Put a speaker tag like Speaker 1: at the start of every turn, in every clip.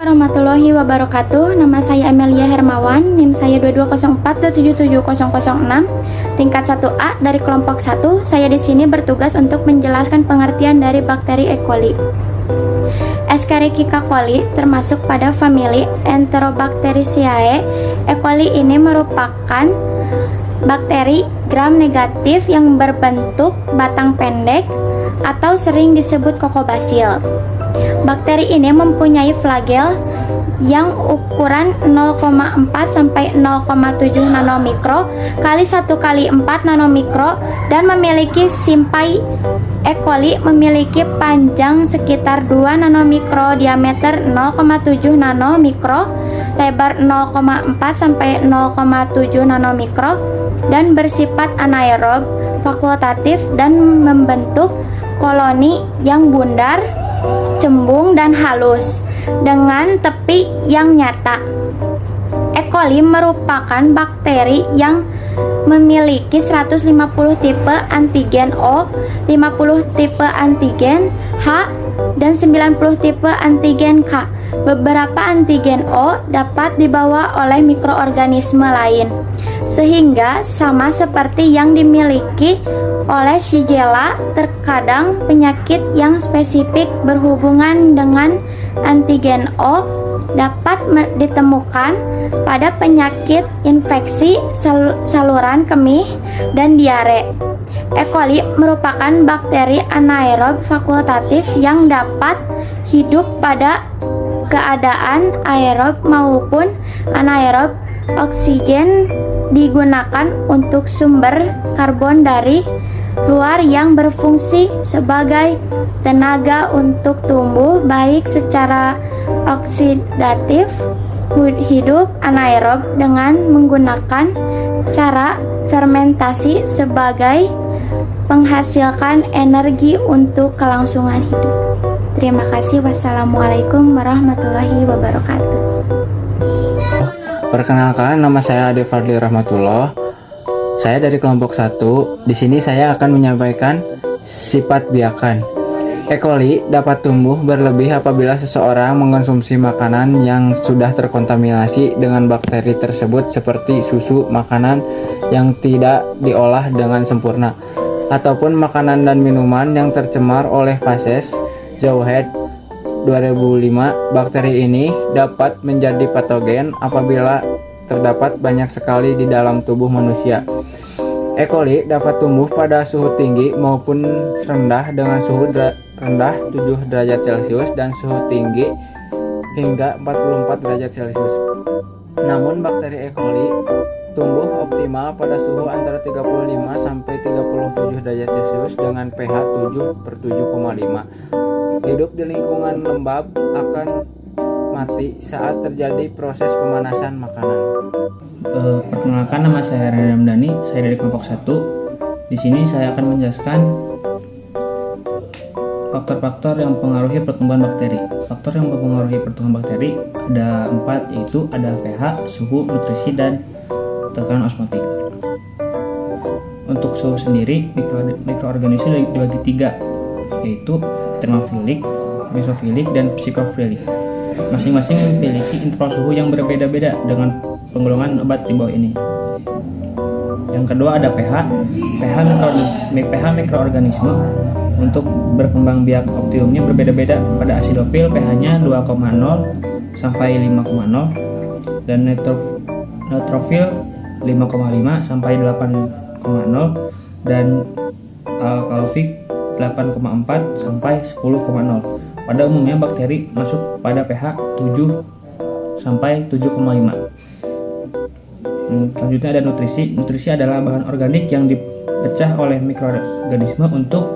Speaker 1: Warahmatullahi wabarakatuh. Nama saya Amelia Hermawan, NIM saya 2204277006, tingkat 1A dari kelompok 1. Saya di sini bertugas untuk menjelaskan pengertian dari bakteri E. coli. Escherichia coli termasuk pada famili Enterobacteriaceae. E. coli ini merupakan bakteri gram negatif yang berbentuk batang pendek atau sering disebut kokobasil. Bakteri ini mempunyai flagel yang ukuran 0,4 sampai 0,7 nanomikro kali 1 kali 4 nanomikro dan memiliki simpai. E. coli memiliki panjang sekitar 2 nanomikro, diameter 0,7 nanomikro, lebar 0,4 sampai 0,7 nanomikro dan bersifat anaerob, fakultatif dan membentuk koloni yang bundar, cembung dan halus dengan tepi yang nyata. E. coli merupakan bakteri yang memiliki 150 tipe antigen O, 50 tipe antigen H, dan 90 tipe antigen K. Beberapa antigen O dapat dibawa oleh mikroorganisme lain, sehingga sama seperti yang dimiliki oleh Shigella. Terkadang penyakit yang spesifik berhubungan dengan antigen O dapat ditemukan pada penyakit infeksi saluran kemih dan diare. E. coli merupakan bakteri anaerob fakultatif yang dapat hidup pada keadaan aerob maupun anaerob. Oksigen digunakan untuk sumber karbon dari luar yang berfungsi sebagai tenaga untuk tumbuh baik secara oksidatif hidup anaerob dengan menggunakan cara fermentasi sebagai menghasilkan energi untuk kelangsungan hidup. Terima kasih. Wassalamualaikum warahmatullahi wabarakatuh.
Speaker 2: Perkenalkan, nama saya Ade Fadli Rahmatullah. Saya dari kelompok 1. Di sini saya akan menyampaikan sifat biakan. E. coli dapat tumbuh berlebih apabila seseorang mengonsumsi makanan yang sudah terkontaminasi dengan bakteri tersebut seperti susu, makanan yang tidak diolah dengan sempurna, ataupun makanan dan minuman yang tercemar oleh fases Jowhead 2005. Bakteri ini dapat menjadi patogen apabila terdapat banyak sekali di dalam tubuh manusia. E. coli dapat tumbuh pada suhu tinggi maupun rendah dengan suhu rendah 7 derajat Celcius dan suhu tinggi hingga 44 derajat Celcius. Namun bakteri E. coli tumbuh optimal pada suhu antara 35 sampai 37 derajat Celcius dengan pH 7/7,5. Hidup di lingkungan lembab akan mati saat terjadi proses pemanasan makanan.
Speaker 3: Perkenalkan, nama saya Rene Ramdhani, saya dari kelompok 1. Di sini saya akan menjelaskan faktor-faktor yang mempengaruhi pertumbuhan bakteri. Faktor yang mempengaruhi pertumbuhan bakteri ada 4, yaitu ada pH, suhu, nutrisi, dan tekanan osmotik. Untuk suhu sendiri, mikroorganisme dibagi 3, yaitu termofilik, mesofilik, dan psikofilik. Masing-masing memiliki interval suhu yang berbeda-beda dengan penggolongan obat di bawah ini. Yang kedua ada pH. pH mikroorganisme untuk berkembang biak optimumnya berbeda-beda. Pada asidofil pH-nya 2,0 sampai 5,0 dan neutrofil 5,5 sampai 8,0 dan alkalofik 8,4 sampai 10,0. Pada umumnya bakteri masuk pada pH 7 sampai 7,5. Selanjutnya ada nutrisi. Nutrisi adalah bahan organik yang dipecah oleh mikroorganisme untuk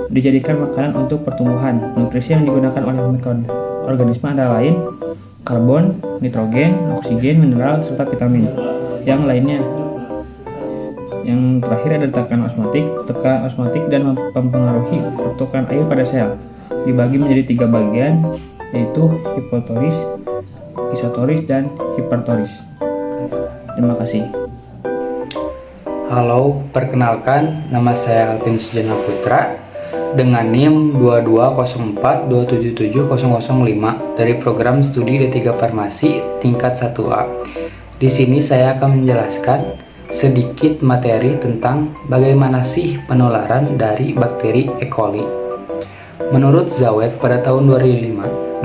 Speaker 3: dijadikan makanan untuk pertumbuhan. Nutrisi yang digunakan oleh mikroorganisme antara lain karbon, nitrogen, oksigen, mineral, serta vitamin yang lainnya. Yang terakhir ada tekanan osmotik. Tekanan osmotik dan mempengaruhi pertukaran air pada sel. Dibagi menjadi 3 bagian, yaitu hipotoris, isotoris, dan hipertoris. Terima kasih.
Speaker 4: Halo, perkenalkan, nama saya Alvin Sujana Putra. dengan NIM 22042777005 dari program studi D3 Farmasi tingkat 1A. Di sini saya akan menjelaskan sedikit materi tentang bagaimana sih penularan dari bakteri E. coli. Menurut Zawed pada tahun 2005,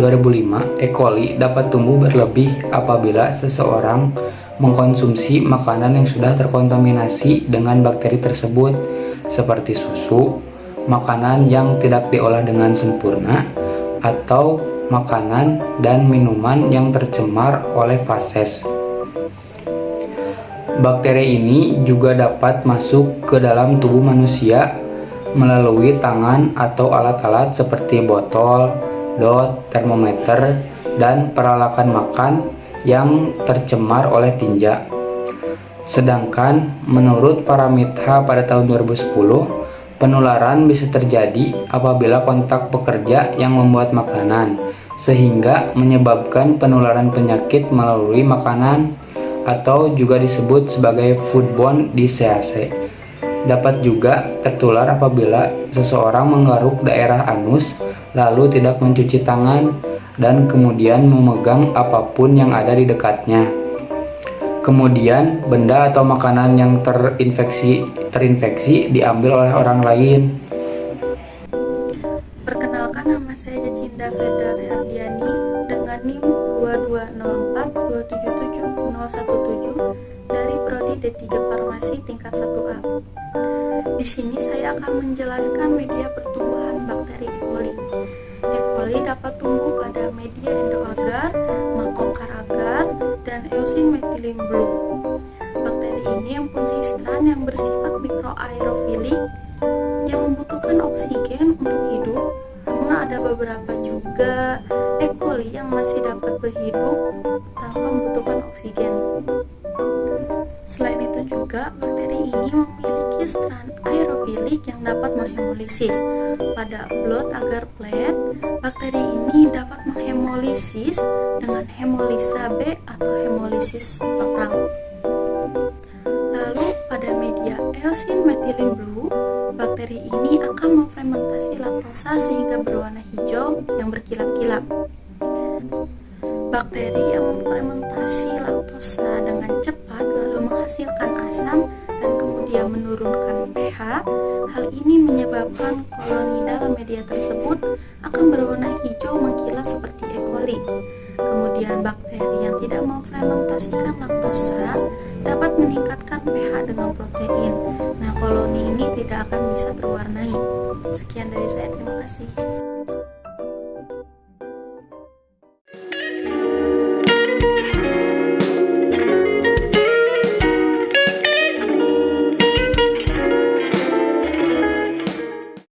Speaker 4: E. coli dapat tumbuh berlebih apabila seseorang mengkonsumsi makanan yang sudah terkontaminasi dengan bakteri tersebut, seperti susu, makanan yang tidak diolah dengan sempurna, atau makanan dan minuman yang tercemar oleh fases. Bakteri ini juga dapat masuk ke dalam tubuh manusia melalui tangan atau alat-alat seperti botol, dot, termometer, dan peralakan makan yang tercemar oleh tinja. Sedangkan menurut Paramita pada tahun 2010, penularan bisa terjadi apabila kontak pekerja yang membuat makanan, sehingga menyebabkan penularan penyakit melalui makanan atau juga disebut sebagai foodborne disease. Dapat juga tertular apabila seseorang menggaruk daerah anus lalu tidak mencuci tangan dan kemudian memegang apapun yang ada di dekatnya. Kemudian benda atau makanan yang terinfeksi diambil oleh orang lain.
Speaker 5: Perkenalkan, nama saya Jacinda Fedar Herdiani dengan NIM 22042777017 dari Prodi D3 Farmasi tingkat 1A. Di sini saya akan menjelaskan media pertumbuhan bakteri E. coli. E. coli dapat tumbuh pada media endoagar, makokar agar, dan Eosin methylene blue. Bakteri ini mempunyai stran yang bersifat mikroaerofilik yang membutuhkan oksigen untuk hidup, namun ada beberapa juga E. coli yang masih dapat berhidup tanpa membutuhkan oksigen. Selain itu juga, bakteri ini memiliki stran aerofilik yang dapat menghemolisis. Pada blood agar plate, bakteri ini dapat menghemolisis dengan hemolisa B atau hemolisis total. Lalu pada media Eosin methylene blue, bakteri ini akan memfermentasi laktosa sehingga berwarna hijau yang berkilap-kilap. Bakteri yang memfermentasi laktosa dengan cepat lalu menghasilkan asam dan kemudian menurunkan pH. Hal ini menyebabkan koloni dalam media tersebut akan berwarna hijau mengkilap seperti E. coli. Kemudian bakteri yang tidak memfermentasikan laktosa dapat meningkatkan pH dengan protein. Nah, koloni ini tidak akan bisa terwarnai. Sekian dari saya, terima kasih.